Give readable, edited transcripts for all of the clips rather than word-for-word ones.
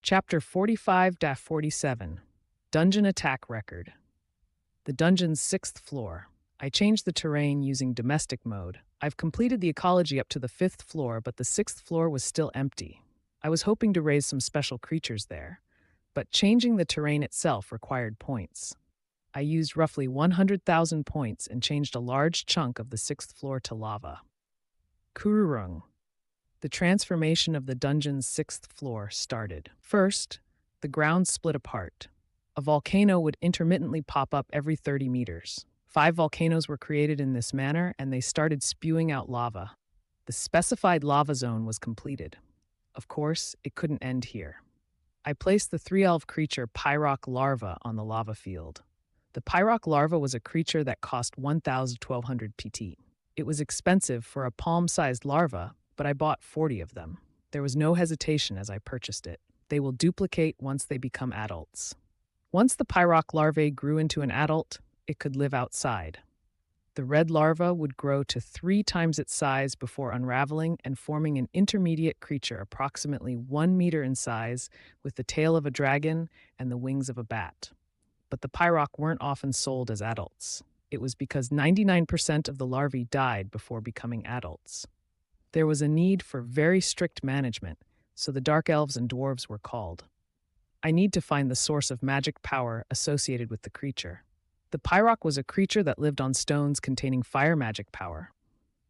Chapter 45-47, Dungeon Attack Record. The dungeon's 6th floor. I changed the terrain using domestic mode. I've completed the ecology up to the 5th floor, but the 6th floor was still empty. I was hoping to raise some special creatures there, but changing the terrain itself required points. I used roughly 100,000 points and changed a large chunk of the 6th floor to lava. Kururung. The transformation of the dungeon's 6th floor started. First, the ground split apart. A volcano would intermittently pop up every 30 meters. 5 volcanoes were created in this manner, and they started spewing out lava. The specified lava zone was completed. Of course, it couldn't end here. I placed the 3-elf creature Pyrock Larva on the lava field. The Pyrock Larva was a creature that cost 1,1200 PT. It was expensive for a palm-sized larva, but I bought 40 of them. There was no hesitation as I purchased it. They will duplicate once they become adults. Once the Pyrock larvae grew into an adult, it could live outside. The red larva would grow to 3 times its size before unraveling and forming an intermediate creature approximately 1 meter in size with the tail of a dragon and the wings of a bat. But the Pyrock weren't often sold as adults. It was because 99% of the larvae died before becoming adults. There was a need for very strict management, so the dark elves and dwarves were called. I need to find the source of magic power associated with the creature. The Pyrock was a creature that lived on stones containing fire magic power.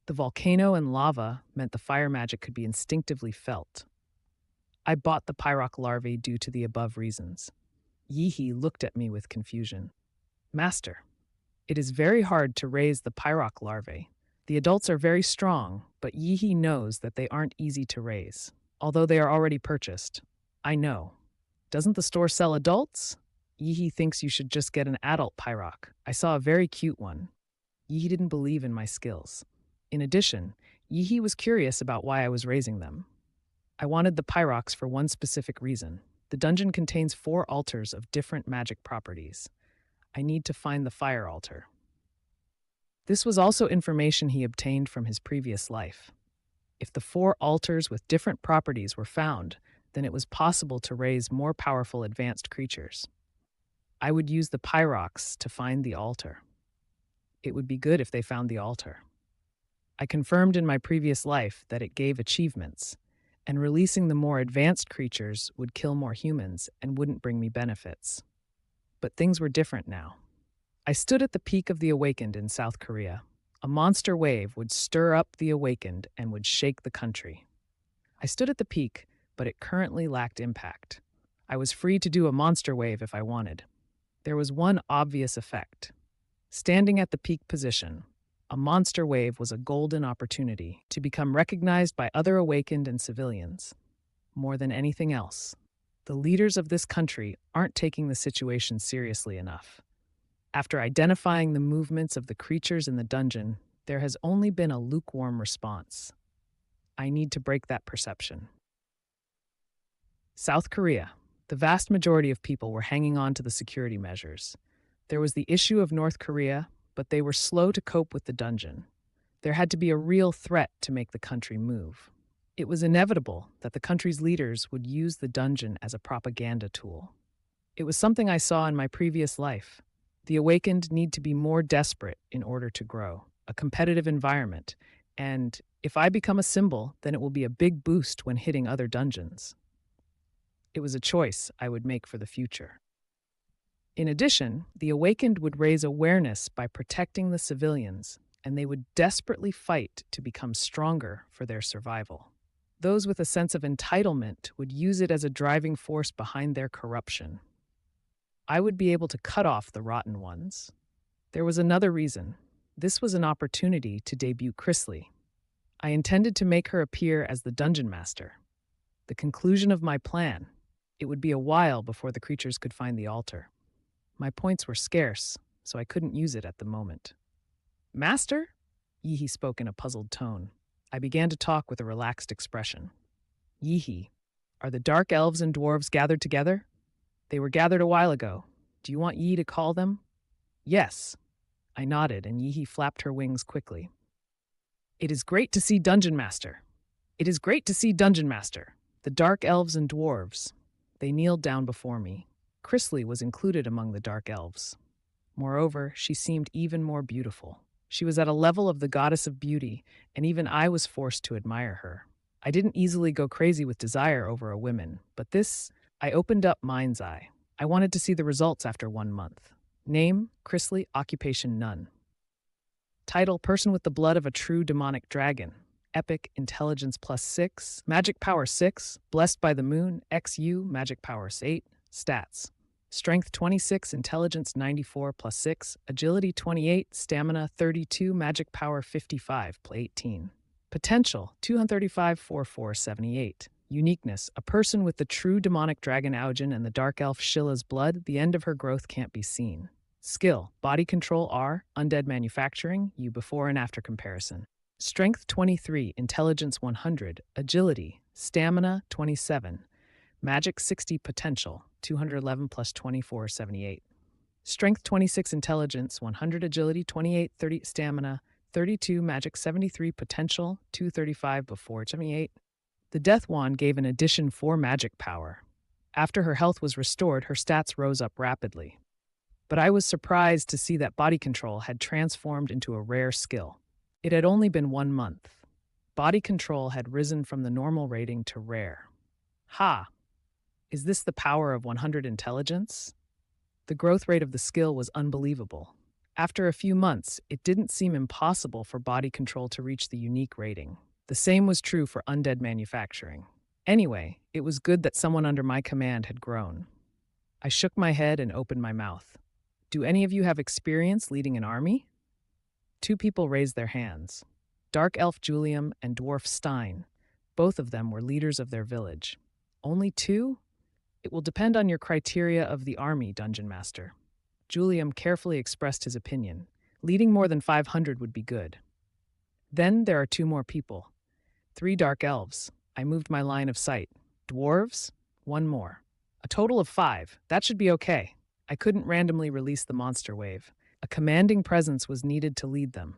The volcano and lava meant the fire magic could be instinctively felt. I bought the Pyrock larvae due to the above reasons. Yihi looked at me with confusion. Master, it is very hard to raise the Pyrock larvae. The adults are very strong, but Yihi knows that they aren't easy to raise. Although they are already purchased. I know. Doesn't the store sell adults? Yihi thinks you should just get an adult Pyrock. I saw a very cute one. Yihi didn't believe in my skills. In addition, Yihi was curious about why I was raising them. I wanted the Pyrocks for one specific reason. The dungeon contains 4 altars of different magic properties. I need to find the fire altar. This was also information he obtained from his previous life. If the 4 altars with different properties were found, then it was possible to raise more powerful advanced creatures. I would use the Pyrocks to find the altar. It would be good if they found the altar. I confirmed in my previous life that it gave achievements, and releasing the more advanced creatures would kill more humans and wouldn't bring me benefits. But things were different now. I stood at the peak of the Awakened in South Korea. A monster wave would stir up the Awakened and would shake the country. I stood at the peak, but it currently lacked impact. I was free to do a monster wave if I wanted. There was one obvious effect. Standing at the peak position, a monster wave was a golden opportunity to become recognized by other Awakened and civilians. More than anything else, the leaders of this country aren't taking the situation seriously enough. After identifying the movements of the creatures in the dungeon, there has only been a lukewarm response. I need to break that perception. South Korea. The vast majority of people were hanging on to the security measures. There was the issue of North Korea, but they were slow to cope with the dungeon. There had to be a real threat to make the country move. It was inevitable that the country's leaders would use the dungeon as a propaganda tool. It was something I saw in my previous life. The Awakened need to be more desperate in order to grow, a competitive environment, and if I become a symbol, then it will be a big boost when hitting other dungeons. It was a choice I would make for the future. In addition, the Awakened would raise awareness by protecting the civilians, and they would desperately fight to become stronger for their survival. Those with a sense of entitlement would use it as a driving force behind their corruption. I would be able to cut off the rotten ones. There was another reason. This was an opportunity to debut Chrisley. I intended to make her appear as the dungeon master. The conclusion of my plan. It would be a while before the creatures could find the altar. My points were scarce, so I couldn't use it at the moment. Master? Yihi spoke in a puzzled tone. I began to talk with a relaxed expression. Yihi, are the dark elves and dwarves gathered together? They were gathered a while ago. Do you want Yi to call them? Yes. I nodded, and Yihi flapped her wings quickly. It is great to see Dungeon Master. It is great to see Dungeon Master. The dark elves and dwarves. They kneeled down before me. Chrisley was included among the dark elves. Moreover, she seemed even more beautiful. She was at a level of the goddess of beauty, and even I was forced to admire her. I didn't easily go crazy with desire over a woman, but this, I opened up mind's eye. I wanted to see the results after 1 month. Name, Chrisley, occupation, none. Title, person with the blood of a true demonic dragon. Epic, intelligence +6, magic power 6, blessed by the moon, XU, magic power 8, stats. Strength 26, intelligence 94 +6, agility 28, stamina 32, magic power 55 +18. Potential 235 4478. Uniqueness, a person with the true demonic dragon Aujin and the dark elf Shilla's blood, the end of her growth can't be seen. Skill, body control R, undead manufacturing, U before and after comparison. Strength 23, intelligence 100, agility, stamina 27, magic 60, potential 211 + 24 78. Strength 26, intelligence 100, agility 28, 30, stamina 32, magic 73, potential 235 before 78. The Death Wand gave an addition 4 magic power. After her health was restored, her stats rose up rapidly. But I was surprised to see that body control had transformed into a rare skill. It had only been 1 month. Body control had risen from the normal rating to rare. Ha! Is this the power of 100 intelligence? The growth rate of the skill was unbelievable. After a few months, it didn't seem impossible for body control to reach the unique rating. The same was true for undead manufacturing. Anyway, it was good that someone under my command had grown. I shook my head and opened my mouth. Do any of you have experience leading an army? 2 people raised their hands. Dark Elf Julium and Dwarf Stein. Both of them were leaders of their village. Only 2? It will depend on your criteria of the army, Dungeon Master. Julium carefully expressed his opinion. Leading more than 500 would be good. Then there are 2 more people. 3 dark elves. I moved my line of sight. Dwarves? 1 more. A total of 5. That should be okay. I couldn't randomly release the monster wave. A commanding presence was needed to lead them.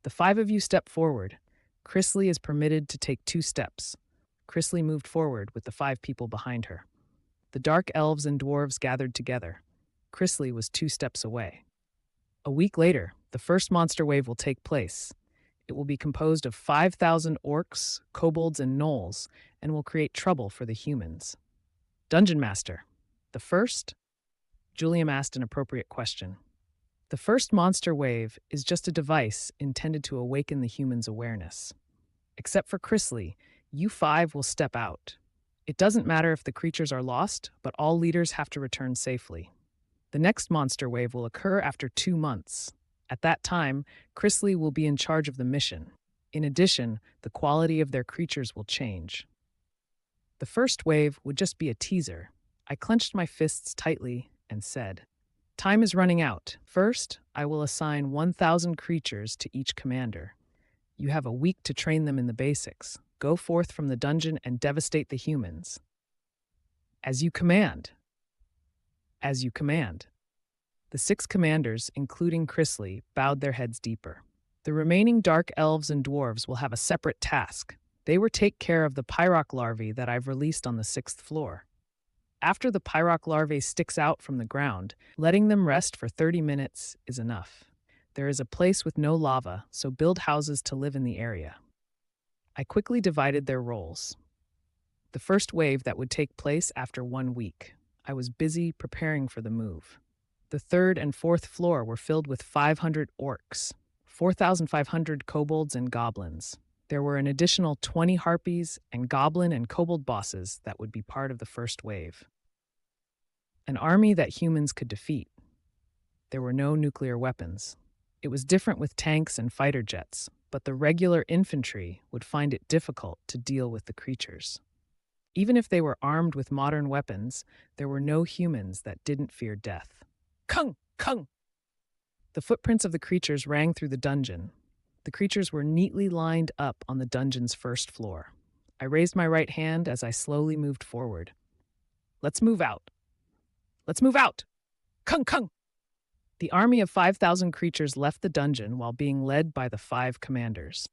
The 5 of you step forward. Chrisley is permitted to take 2 steps. Chrisley moved forward with the 5 people behind her. The dark elves and dwarves gathered together. Chrisley was 2 steps away. A week later, the first monster wave will take place. It will be composed of 5,000 orcs, kobolds, and gnolls, and will create trouble for the humans. Dungeon Master, the first? Julium asked an appropriate question. The first monster wave is just a device intended to awaken the humans' awareness. Except for Chrisley, you 5 will step out. It doesn't matter if the creatures are lost, but all leaders have to return safely. The next monster wave will occur after 2 months. At that time, Chrisley will be in charge of the mission. In addition, the quality of their creatures will change. The first wave would just be a teaser. I clenched my fists tightly and said, "Time is running out. First, I will assign 1,000 creatures to each commander. You have a week to train them in the basics. Go forth from the dungeon and devastate the humans. As you command." As you command. The 6 commanders, including Chrisley, bowed their heads deeper. The remaining dark elves and dwarves will have a separate task. They will take care of the pyrock larvae that I've released on the 6th floor. After the pyrock larvae sticks out from the ground, letting them rest for 30 minutes is enough. There is a place with no lava, so build houses to live in the area. I quickly divided their roles. The first wave that would take place after 1 week. I was busy preparing for the move. The 3rd and 4th floor were filled with 500 orcs, 4,500 kobolds and goblins. There were an additional 20 harpies and goblin and kobold bosses that would be part of the first wave. An army that humans could defeat. There were no nuclear weapons. It was different with tanks and fighter jets, but the regular infantry would find it difficult to deal with the creatures. Even if they were armed with modern weapons, there were no humans that didn't fear death. Kung! Kung! The footprints of the creatures rang through the dungeon. The creatures were neatly lined up on the dungeon's 1st floor. I raised my right hand as I slowly moved forward. Let's move out. Let's move out! Kung! Kung! The army of 5,000 creatures left the dungeon while being led by the 5 commanders.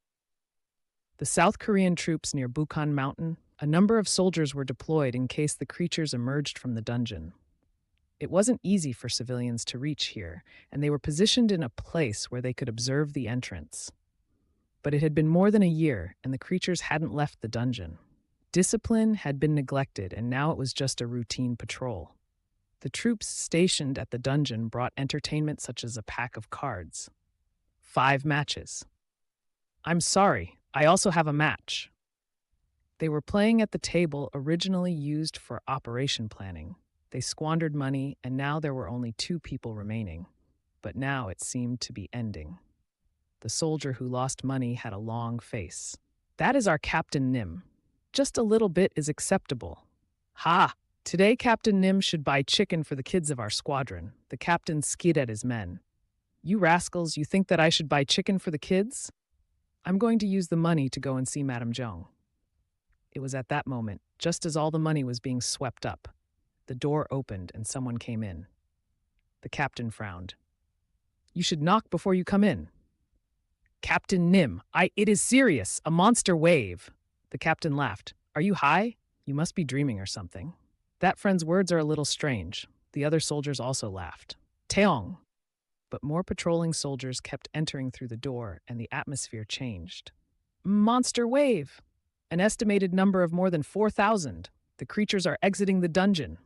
The South Korean troops near Bukhan Mountain A number of soldiers were deployed in case the creatures emerged from the dungeon. It wasn't easy for civilians to reach here, and they were positioned in a place where they could observe the entrance. But it had been more than a year, and the creatures hadn't left the dungeon. Discipline had been neglected, and now it was just a routine patrol. The troops stationed at the dungeon brought entertainment such as a pack of cards. 5 matches. I'm sorry, I also have a match. They were playing at the table originally used for operation planning. They squandered money, and now there were only 2 people remaining. But now it seemed to be ending. The soldier who lost money had a long face. That is our Captain Nim. Just a little bit is acceptable. Ha! Today Captain Nim should buy chicken for the kids of our squadron. The captain skid at his men. You rascals, you think that I should buy chicken for the kids? I'm going to use the money to go and see Madame Zhong. It was at that moment, just as all the money was being swept up. The door opened and someone came in. The captain frowned. You should knock before you come in. Captain Nim, it is serious, a monster wave. The captain laughed. Are you high? You must be dreaming or something. That friend's words are a little strange. The other soldiers also laughed. Teong. But more patrolling soldiers kept entering through the door, and the atmosphere changed. Monster wave! An estimated number of more than 4,000. The creatures are exiting the dungeon.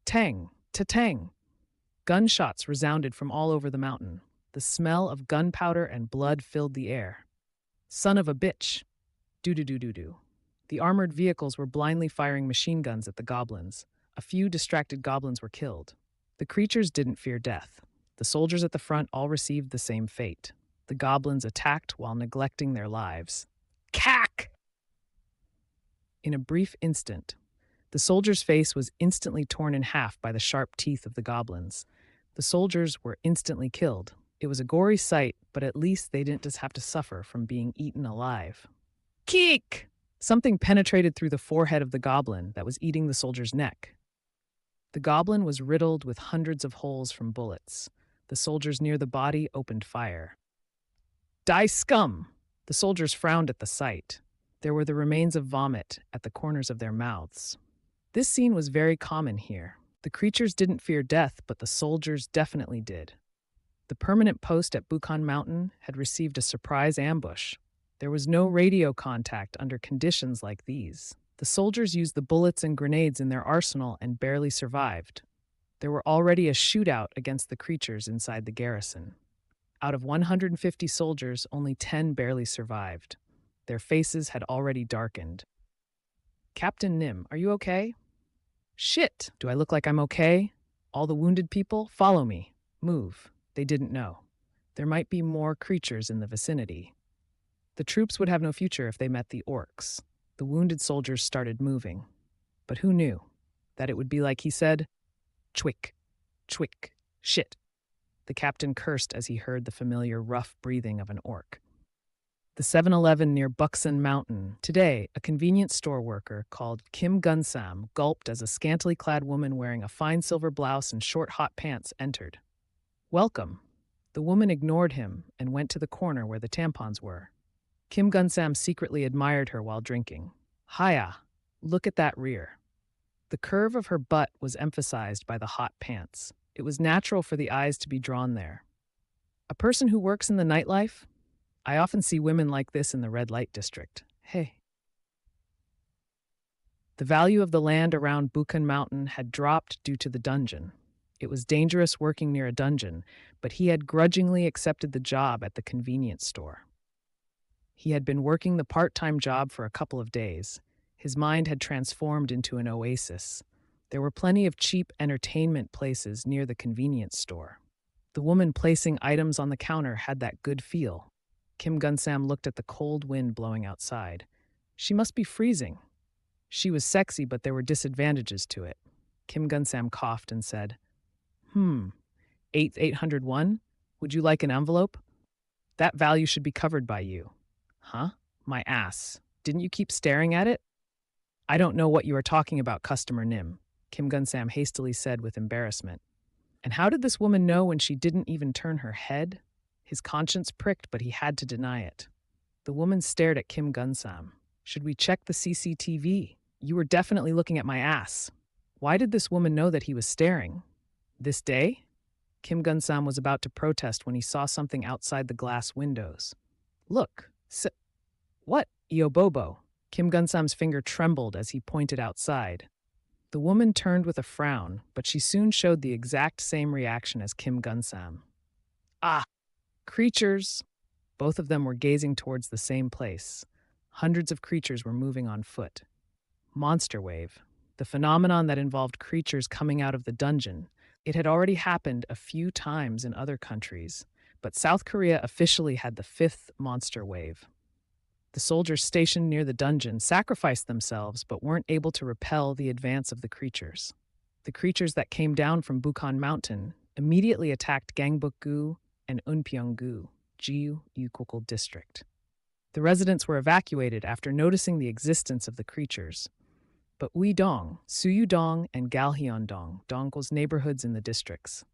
Tang, ta-tang. Gunshots resounded from all over the mountain. The smell of gunpowder and blood filled the air. Son of a bitch. Do-do-do-do-do. The armored vehicles were blindly firing machine guns at the goblins. A few distracted goblins were killed. The creatures didn't fear death. The soldiers at the front all received the same fate. The goblins attacked while neglecting their lives. Cack! In a brief instant, the soldier's face was instantly torn in half by the sharp teeth of the goblins. The soldiers were instantly killed. It was a gory sight, but at least they didn't just have to suffer from being eaten alive. Keek! Something penetrated through the forehead of the goblin that was eating the soldier's neck. The goblin was riddled with hundreds of holes from bullets. The soldiers near the body opened fire. Die scum! The soldiers frowned at the sight. There were the remains of vomit at the corners of their mouths. This scene was very common here. The creatures didn't fear death, but the soldiers definitely did. The permanent post at Bukhan Mountain had received a surprise ambush. There was no radio contact under conditions like these. The soldiers used the bullets and grenades in their arsenal and barely survived. There were already a shootout against the creatures inside the garrison. Out of 150 soldiers, only 10 barely survived. Their faces had already darkened. Captain Nim, are you okay? Shit! Do I look like I'm okay? All the wounded people, follow me. Move. They didn't know. There might be more creatures in the vicinity. The troops would have no future if they met the orcs. The wounded soldiers started moving. But who knew? That it would be like he said, Chwick, chwick, shit. The captain cursed as he heard the familiar rough breathing of an orc. The 7-Eleven near Buxton Mountain. Today, a convenience store worker called Kim Gunsam gulped as a scantily clad woman wearing a fine silver blouse and short hot pants entered. Welcome. The woman ignored him and went to the corner where the tampons were. Kim Gunsam secretly admired her while drinking. Hiya, look at that rear. The curve of her butt was emphasized by the hot pants. It was natural for the eyes to be drawn there. A person who works in the nightlife? I often see women like this in the red light district. Hey. The value of the land around Bukhan Mountain had dropped due to the dungeon. It was dangerous working near a dungeon, but he had grudgingly accepted the job at the convenience store. He had been working the part-time job for a couple of days. His mind had transformed into an oasis. There were plenty of cheap entertainment places near the convenience store. The woman placing items on the counter had that good feel. Kim Gunsam looked at the cold wind blowing outside. She must be freezing. She was sexy, but there were disadvantages to it. Kim Gunsam coughed and said, 801? Would you like an envelope? That value should be covered by you. Huh? My ass. Didn't you keep staring at it? I don't know what you are talking about, Customer Nim, Kim Gunsam hastily said with embarrassment. And how did this woman know when she didn't even turn her head? His conscience pricked, but he had to deny it. The woman stared at Kim Gunsam. Should we check the CCTV? You were definitely looking at my ass. Why did this woman know that he was staring? This day? Kim Gun-sam was about to protest when he saw something outside the glass windows. Look, what? Iobobo. Kim Gun-sam's finger trembled as he pointed outside. The woman turned with a frown, but she soon showed the exact same reaction as Kim Gun-sam. Ah! Creatures! Both of them were gazing towards the same place. Hundreds of creatures were moving on foot. Monster wave, the phenomenon that involved creatures coming out of the dungeon. It had already happened a few times in other countries, but South Korea officially had the fifth monster wave. The soldiers stationed near the dungeon sacrificed themselves but weren't able to repel the advance of the creatures. The creatures that came down from Bukhan Mountain immediately attacked Gangbuk-gu and Eunpyeong-gu, Jiu-Yukokul district. The residents were evacuated after noticing the existence of the creatures. But Uidong, Suyudong, and Galhyeondong, Dong's neighborhoods in the districts.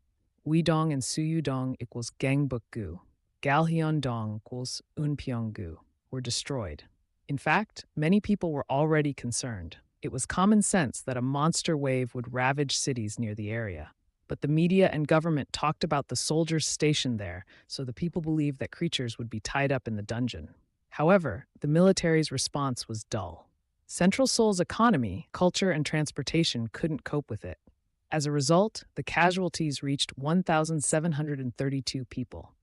Uidong and Suyudong equals Gangbuk-gu. Galhyeondong equals Eunpyeong-gu were destroyed. In fact, many people were already concerned. It was common sense that a monster wave would ravage cities near the area. But the media and government talked about the soldiers stationed there, so the people believed that creatures would be tied up in the dungeon. However, the military's response was dull. Central Seoul's economy, culture, and transportation couldn't cope with it. As a result, the casualties reached 1,732 people.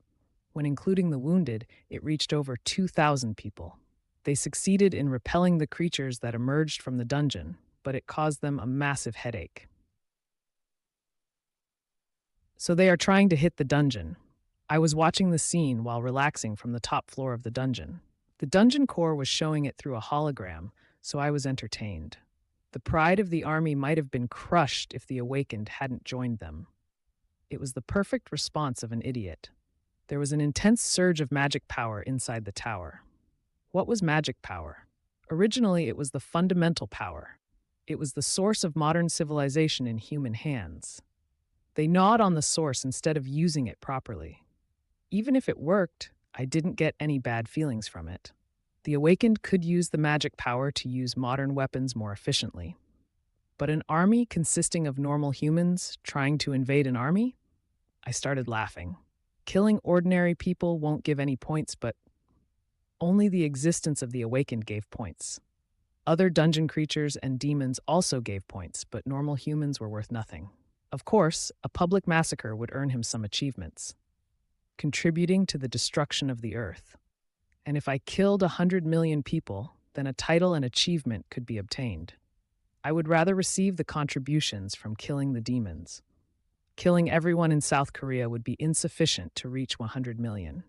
When including the wounded, it reached over 2,000 people. They succeeded in repelling the creatures that emerged from the dungeon, but it caused them a massive headache. So they are trying to hit the dungeon. I was watching the scene while relaxing from the top floor of the dungeon. The dungeon core was showing it through a hologram, so I was entertained. The pride of the army might have been crushed if the awakened hadn't joined them. It was the perfect response of an idiot. There was an intense surge of magic power inside the tower. What was magic power? Originally, it was the fundamental power. It was the source of modern civilization in human hands. They gnawed on the source instead of using it properly. Even if it worked, I didn't get any bad feelings from it. The awakened could use the magic power to use modern weapons more efficiently. But an army consisting of normal humans trying to invade an army? I started laughing. Killing ordinary people won't give any points, but only the existence of the awakened gave points. Other dungeon creatures and demons also gave points, but normal humans were worth nothing. Of course, a public massacre would earn him some achievements, contributing to the destruction of the earth. And if I killed 100 million people, then a title and achievement could be obtained. I would rather receive the contributions from killing the demons. Killing everyone in South Korea would be insufficient to reach 100 million.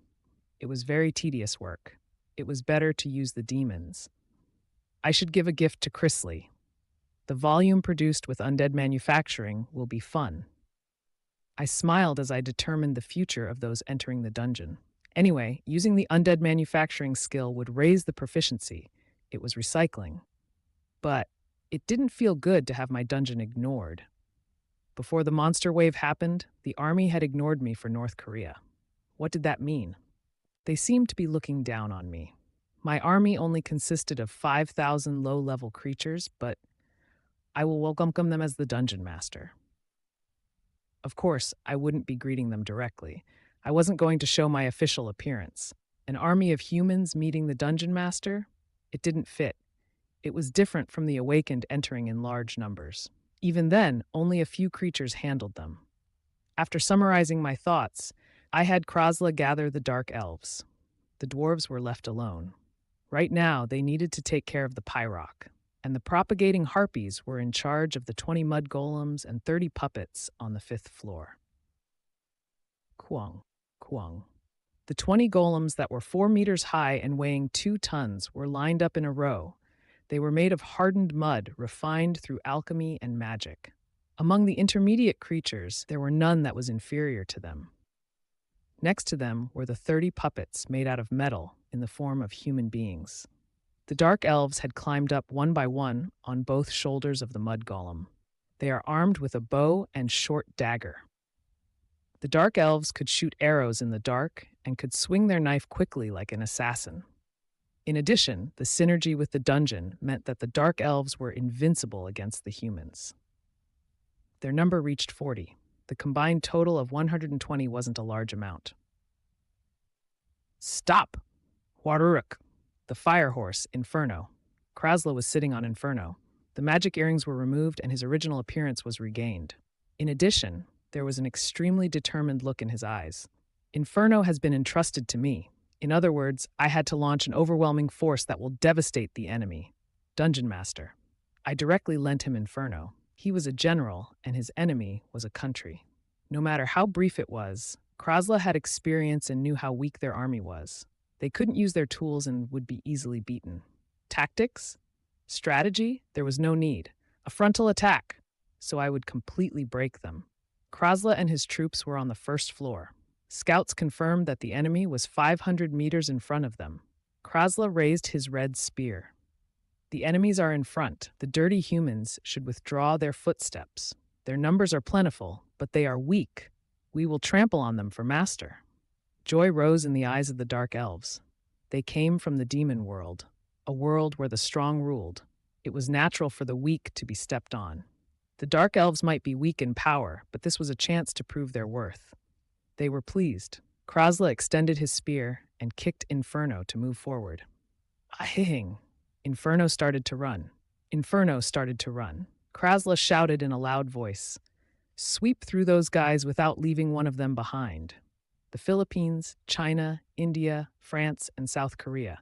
It was very tedious work. It was better to use the demons. I should give a gift to Chrisley. The volume produced with undead manufacturing will be fun. I smiled as I determined the future of those entering the dungeon. Anyway, using the undead manufacturing skill would raise the proficiency. It was recycling. But it didn't feel good to have my dungeon ignored. Before the monster wave happened, the army had ignored me for North Korea. What did that mean? They seemed to be looking down on me. My army only consisted of 5,000 low-level creatures, but I will welcome them as the dungeon master. Of course, I wouldn't be greeting them directly. I wasn't going to show my official appearance. An army of humans meeting the dungeon master? It didn't fit. It was different from the awakened entering in large numbers. Even then, only a few creatures handled them. After summarizing my thoughts, I had Krasla gather the dark elves. The dwarves were left alone. Right now, they needed to take care of the Pyrock, and the propagating harpies were in charge of the 20 mud golems and 30 puppets on the 5th floor. Kwang. The 20 golems that were 4 meters high and weighing 2 tons were lined up in a row. They were made of hardened mud refined through alchemy and magic. Among the intermediate creatures, there were none that was inferior to them. Next to them were the 30 puppets made out of metal in the form of human beings. The dark elves had climbed up one by one on both shoulders of the mud golem. They are armed with a bow and short dagger. The dark elves could shoot arrows in the dark and could swing their knife quickly like an assassin. In addition, the synergy with the dungeon meant that the dark elves were invincible against the humans. Their number reached 40. The combined total of 120 wasn't a large amount. Stop! Waruruk, the fire horse, Inferno. Krasla was sitting on Inferno. The magic earrings were removed and his original appearance was regained. In addition, there was an extremely determined look in his eyes. Inferno has been entrusted to me. In other words, I had to launch an overwhelming force that will devastate the enemy. Dungeon Master. I directly lent him Inferno. He was a general, and his enemy was a country. No matter how brief it was, Krasla had experience and knew how weak their army was. They couldn't use their tools and would be easily beaten. Tactics? Strategy? There was no need. A frontal attack. So I would completely break them. Krasla and his troops were on the first floor. Scouts confirmed that the enemy was 500 meters in front of them. Krasla raised his red spear. The enemies are in front. The dirty humans should withdraw their footsteps. Their numbers are plentiful, but they are weak. We will trample on them for master. Joy rose in the eyes of the dark elves. They came from the demon world, a world where the strong ruled. It was natural for the weak to be stepped on. The dark elves might be weak in power, but this was a chance to prove their worth. They were pleased. Krasla extended his spear and kicked Inferno to move forward. Ahing! Inferno started to run. Inferno started to run. Krasla shouted in a loud voice, "Sweep through those guys without leaving one of them behind." The Philippines, China, India, France, and South Korea.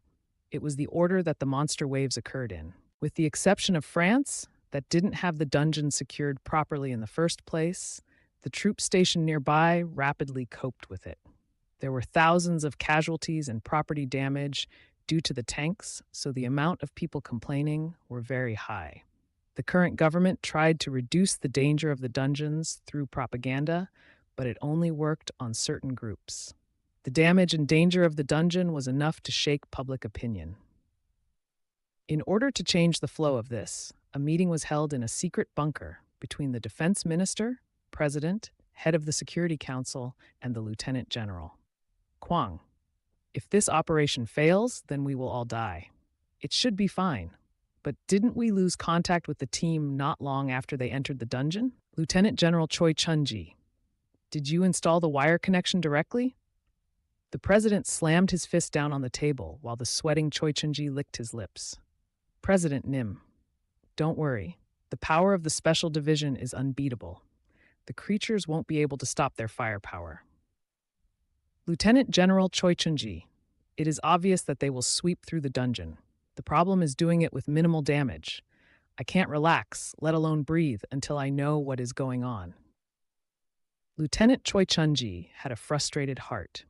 It was the order that the monster waves occurred in. With the exception of France, that didn't have the dungeon secured properly in the first place, the troops stationed nearby rapidly coped with it. There were thousands of casualties and property damage due to the tanks, so the amount of people complaining were very high. The current government tried to reduce the danger of the dungeons through propaganda, but it only worked on certain groups. The damage and danger of the dungeon was enough to shake public opinion. In order to change the flow of this, a meeting was held in a secret bunker between the defense minister, president, head of the Security Council, and the lieutenant general. Kwang, if this operation fails, then we will all die. It should be fine. But didn't we lose contact with the team not long after they entered the dungeon? Lieutenant General Choi Chun-ji, did you install the wire connection directly? The president slammed his fist down on the table while the sweating Choi Chun-ji licked his lips. President Nim, don't worry. The power of the special division is unbeatable. The creatures won't be able to stop their firepower. Lieutenant General Choi Chun-ji, it is obvious that they will sweep through the dungeon. The problem is doing it with minimal damage. I can't relax, let alone breathe, until I know what is going on. Lieutenant Choi Chun-ji had a frustrated heart.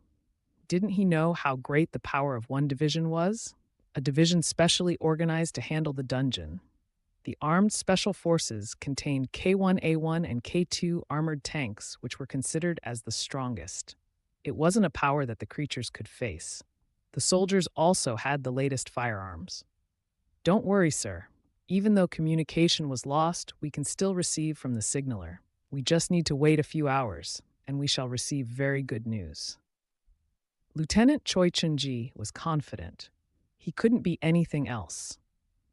Didn't he know how great the power of one division was? A division specially organized to handle the dungeon. The armed special forces contained K1A1 and K2 armored tanks, which were considered as the strongest. It wasn't a power that the creatures could face. The soldiers also had the latest firearms. Don't worry, sir. Even though communication was lost, we can still receive from the signaler. We just need to wait a few hours, and we shall receive very good news. Lieutenant Choi Chun-ji was confident. He couldn't be anything else.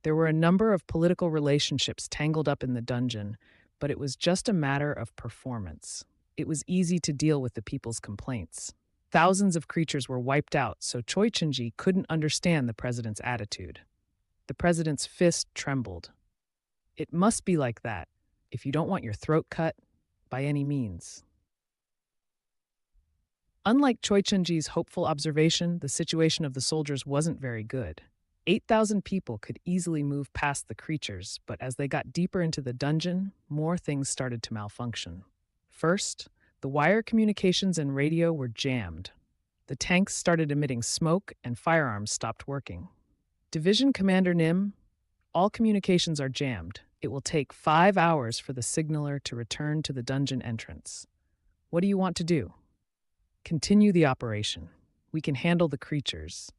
There were a number of political relationships tangled up in the dungeon, but it was just a matter of performance. It was easy to deal with the people's complaints. Thousands of creatures were wiped out, so Choi Chun-ji couldn't understand the president's attitude. The president's fist trembled. It must be like that, if you don't want your throat cut, by any means. Unlike Choi Chun-ji's hopeful observation, the situation of the soldiers wasn't very good. 8,000 people could easily move past the creatures, but as they got deeper into the dungeon, more things started to malfunction. First, the wire communications and radio were jammed. The tanks started emitting smoke and firearms stopped working. Division Commander Nim, all communications are jammed. It will take 5 hours for the signaler to return to the dungeon entrance. What do you want to do? Continue the operation. We can handle the creatures.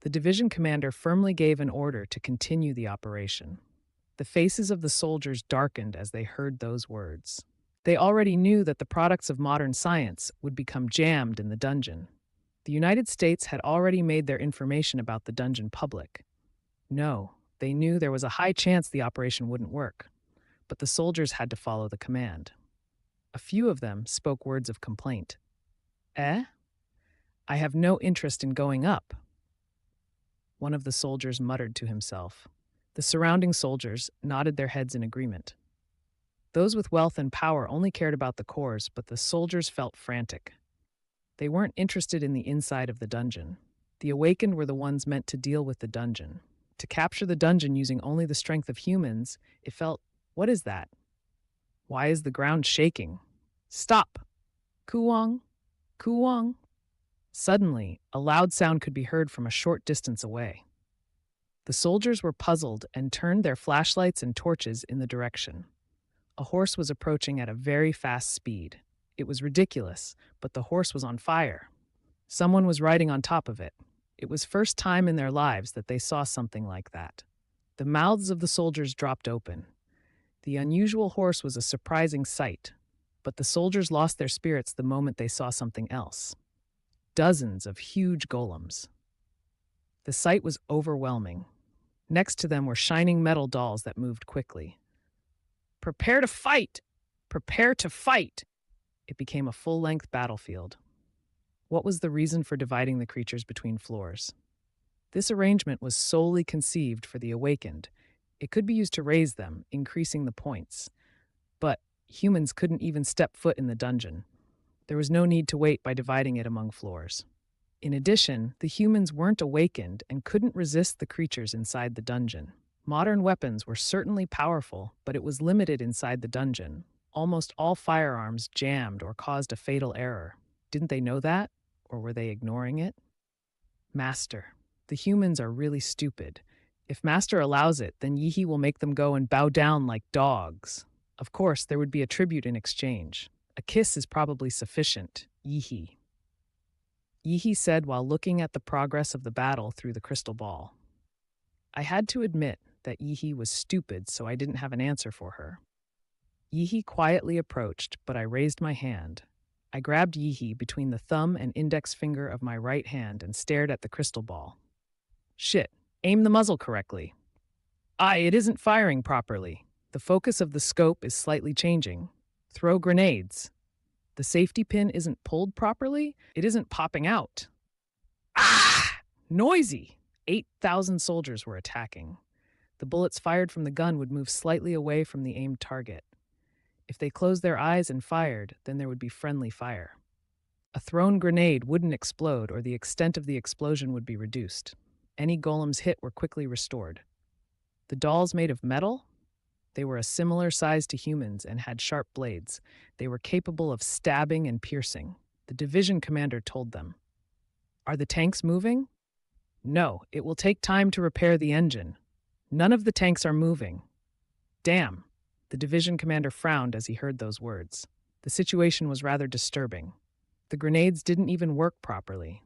The division commander firmly gave an order to continue the operation. The faces of the soldiers darkened as they heard those words. They already knew that the products of modern science would become jammed in the dungeon. The United States had already made their information about the dungeon public. No, they knew there was a high chance the operation wouldn't work, but the soldiers had to follow the command. A few of them spoke words of complaint. Eh? I have no interest in going up, one of the soldiers muttered to himself. The surrounding soldiers nodded their heads in agreement. Those with wealth and power only cared about the cores, but the soldiers felt frantic. They weren't interested in the inside of the dungeon. The awakened were the ones meant to deal with the dungeon. To capture the dungeon using only the strength of humans, it felt, what is that? Why is the ground shaking? Stop! Kuwang! Kuwang! Suddenly, a loud sound could be heard from a short distance away. The soldiers were puzzled and turned their flashlights and torches in the direction. A horse was approaching at a very fast speed. It was ridiculous, but the horse was on fire. Someone was riding on top of it. It was first time in their lives that they saw something like that. The mouths of the soldiers dropped open. The unusual horse was a surprising sight, but the soldiers lost their spirits the moment they saw something else. Dozens of huge golems. The sight was overwhelming. Next to them were shining metal dolls that moved quickly. Prepare to fight! Prepare to fight! It became a full-length battlefield. What was the reason for dividing the creatures between floors? This arrangement was solely conceived for the awakened. It could be used to raise them, increasing the points. But humans couldn't even step foot in the dungeon. There was no need to wait by dividing it among floors. In addition, the humans weren't awakened and couldn't resist the creatures inside the dungeon. Modern weapons were certainly powerful, but it was limited inside the dungeon. Almost all firearms jammed or caused a fatal error. Didn't they know that? Or were they ignoring it? Master. The humans are really stupid. If Master allows it, then Yihi will make them go and bow down like dogs. Of course, there would be a tribute in exchange. A kiss is probably sufficient, Yihi. Yihi said while looking at the progress of the battle through the crystal ball. I had to admit that Yihi was stupid, so I didn't have an answer for her. Yihi quietly approached, but I raised my hand. I grabbed Yihi between the thumb and index finger of my right hand and stared at the crystal ball. Shit, aim the muzzle correctly. It isn't firing properly. The focus of the scope is slightly changing. Throw grenades. The safety pin isn't pulled properly. It isn't popping out. Noisy! 8,000 soldiers were attacking. The bullets fired from the gun would move slightly away from the aimed target. If they closed their eyes and fired, then there would be friendly fire. A thrown grenade wouldn't explode, or the extent of the explosion would be reduced. Any golems hit were quickly restored. The dolls made of metal? They were a similar size to humans and had sharp blades. They were capable of stabbing and piercing. The division commander told them. Are the tanks moving? No, it will take time to repair the engine. None of the tanks are moving. Damn. The division commander frowned as he heard those words. The situation was rather disturbing. The grenades didn't even work properly.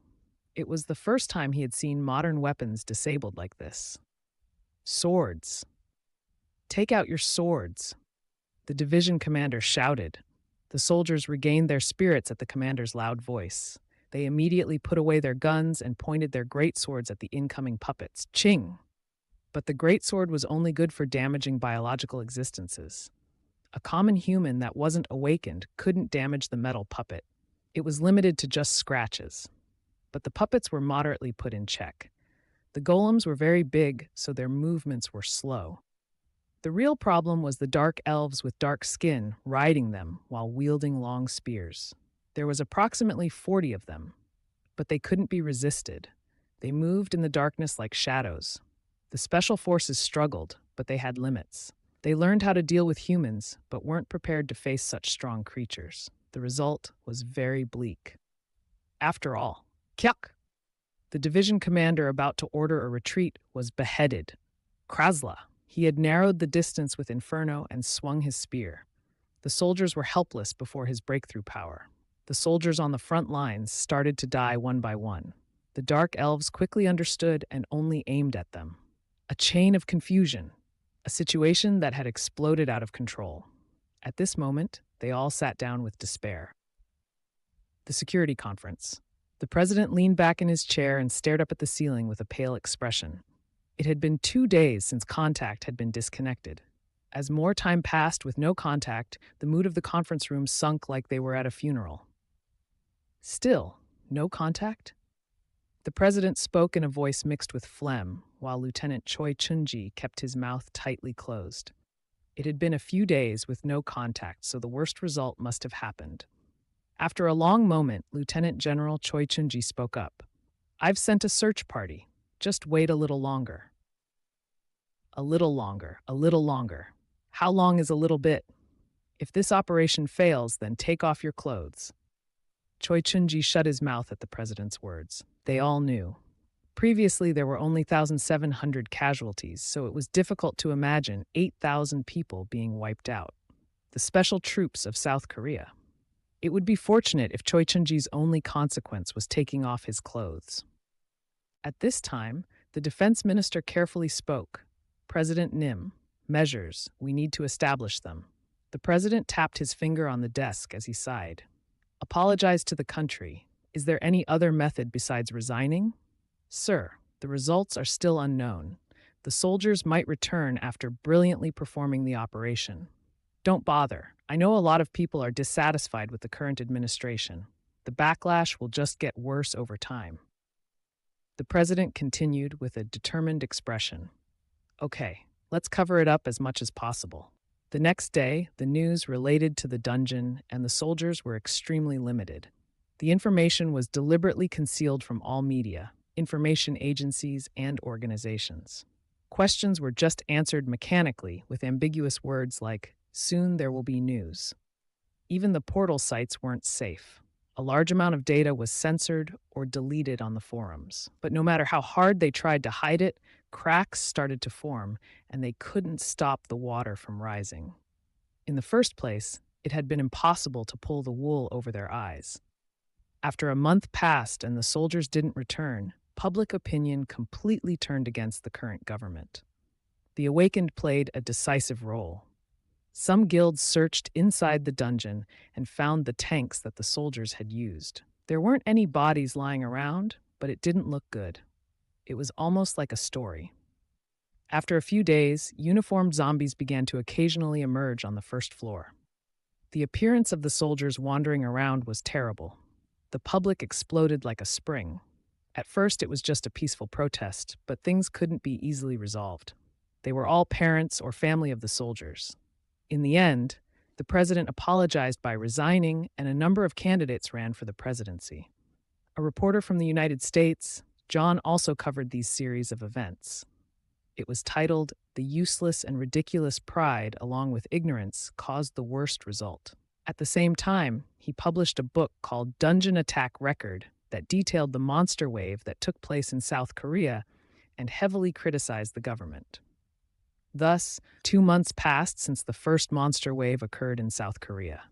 It was the first time he had seen modern weapons disabled like this. Swords. Take out your swords. The division commander shouted. The soldiers regained their spirits at the commander's loud voice. They immediately put away their guns and pointed their greatswords at the incoming puppets. Ching! But the greatsword was only good for damaging biological existences. A common human that wasn't awakened couldn't damage the metal puppet. It was limited to just scratches. But the puppets were moderately put in check. The golems were very big, so their movements were slow. The real problem was the dark elves with dark skin riding them while wielding long spears. There was approximately 40 of them, but they couldn't be resisted. They moved in the darkness like shadows. The special forces struggled, but they had limits. They learned how to deal with humans, but weren't prepared to face such strong creatures. The result was very bleak. After all, Kyak! The division commander about to order a retreat was beheaded. Krasla! He had narrowed the distance with Inferno and swung his spear. The soldiers were helpless before his breakthrough power. The soldiers on the front lines started to die one by one. The dark elves quickly understood and only aimed at them. A chain of confusion, a situation that had exploded out of control. At this moment, they all sat down with despair. The security conference. The president leaned back in his chair and stared up at the ceiling with a pale expression. It had been 2 days since contact had been disconnected. As more time passed with no contact, the mood of the conference room sunk like they were at a funeral. Still, no contact? The president spoke in a voice mixed with phlegm, while Lieutenant Choi Chunji kept his mouth tightly closed. It had been a few days with no contact, so the worst result must have happened. After a long moment, Lieutenant General Choi Chunji spoke up. "I've sent a search party. Just wait a little longer." A little longer, a little longer. How long is a little bit? If this operation fails, then take off your clothes. Choi Chunji shut his mouth at the president's words. They all knew. Previously, there were only 1,700 casualties, so it was difficult to imagine 8,000 people being wiped out. The special troops of South Korea. It would be fortunate if Choi Chunji's only consequence was taking off his clothes. At this time, the defense minister carefully spoke. "President Nim, measures, we need to establish them." The president tapped his finger on the desk as he sighed. "Apologize to the country. Is there any other method besides resigning?" "Sir, the results are still unknown. The soldiers might return after brilliantly performing the operation. Don't bother. I know a lot of people are dissatisfied with the current administration. The backlash will just get worse over time." The president continued with a determined expression. "Okay, let's cover it up as much as possible." The next day, the news related to the dungeon and the soldiers were extremely limited. The information was deliberately concealed from all media, information agencies, and organizations. Questions were just answered mechanically with ambiguous words like, "Soon there will be news." Even the portal sites weren't safe. A large amount of data was censored or deleted on the forums. But no matter how hard they tried to hide it, cracks started to form, and they couldn't stop the water from rising. In the first place, it had been impossible to pull the wool over their eyes. After a month passed and the soldiers didn't return, public opinion completely turned against the current government. The Awakened played a decisive role. Some guilds searched inside the dungeon and found the tanks that the soldiers had used. There weren't any bodies lying around, but it didn't look good. It was almost like a story. After a few days, uniformed zombies began to occasionally emerge on the first floor. The appearance of the soldiers wandering around was terrible. The public exploded like a spring. At first, it was just a peaceful protest, but things couldn't be easily resolved. They were all parents or family of the soldiers. In the end, the president apologized by resigning, and a number of candidates ran for the presidency. A reporter from the United States, John, also covered these series of events. It was titled, "The Useless and Ridiculous Pride Along with Ignorance Caused the Worst Result." At the same time, he published a book called Dungeon Attack Record that detailed the monster wave that took place in South Korea and heavily criticized the government. Thus, 2 months passed since the first monster wave occurred in South Korea.